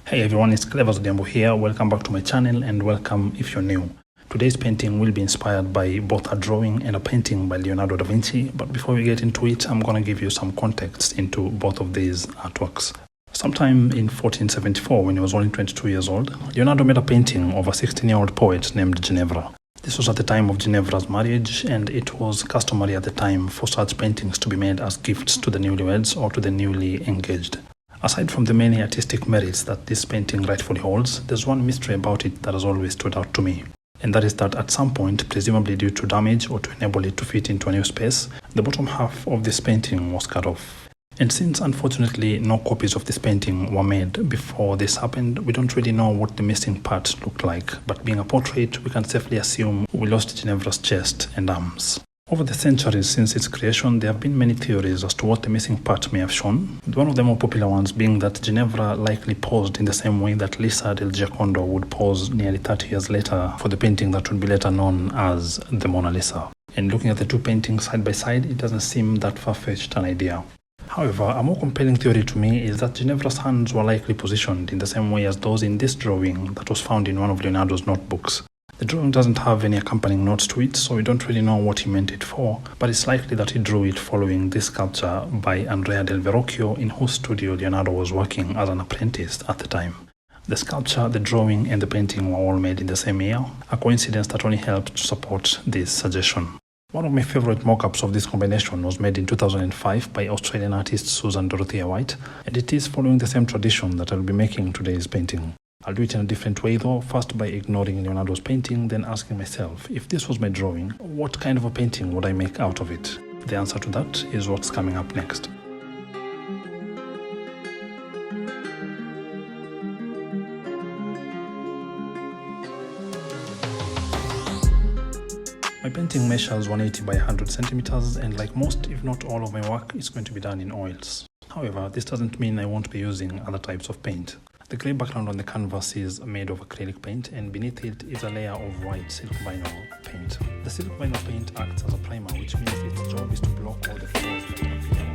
Hey everyone, it's Ginevra here. Welcome back to my channel and welcome if you're new. Today's painting will be inspired by both a drawing and a painting by Leonardo da Vinci, but before we get into it, I'm going to give you some context into both of these artworks. Sometime in 1474, when he was only 22 years old, Leonardo made a painting of a 16-year-old poet named Ginevra. This was at the time of Ginevra's marriage, and it was customary at the time for such paintings to be made as gifts to the newlyweds or to the newly engaged. Aside from the many artistic merits that this painting rightfully holds, there's one mystery about it that has always stood out to me. And that is that at some point, presumably due to damage or to enable it to fit into a new space, the bottom half of this painting was cut off. And since unfortunately no copies of this painting were made before this happened, we don't really know what the missing parts looked like. But being a portrait, we can safely assume we lost Ginevra's chest and arms. Over the centuries since its creation, there have been many theories as to what the missing part may have shown. One of the more popular ones being that Ginevra likely posed in the same way that Lisa del Giocondo would pose nearly 30 years later for the painting that would be later known as the Mona Lisa. And looking at the two paintings side by side, it doesn't seem that far-fetched an idea. However, a more compelling theory to me is that Ginevra's hands were likely positioned in the same way as those in this drawing that was found in one of Leonardo's notebooks. The drawing doesn't have any accompanying notes to it, so we don't really know what he meant it for, but it's likely that he drew it following this sculpture by Andrea del Verrocchio, in whose studio Leonardo was working as an apprentice at the time. The sculpture, the drawing, and the painting were all made in the same year, a coincidence that only helped to support this suggestion. One of my favorite mock-ups of this combination was made in 2005 by Australian artist Susan Dorothea White, and it is following the same tradition that I'll be making today's painting. I'll do it in a different way though, first by ignoring Leonardo's painting, then asking myself, if this was my drawing, what kind of a painting would I make out of it? The answer to that is what's coming up next. My painting measures 180 by 100 centimeters, and like most, if not all of my work, it's going to be done in oils. However, this doesn't mean I won't be using other types of paint. The grey background on the canvas is made of acrylic paint, and beneath it is a layer of white silk vinyl paint. The silk vinyl paint acts as a primer, which means its job is to block all the flaws that appear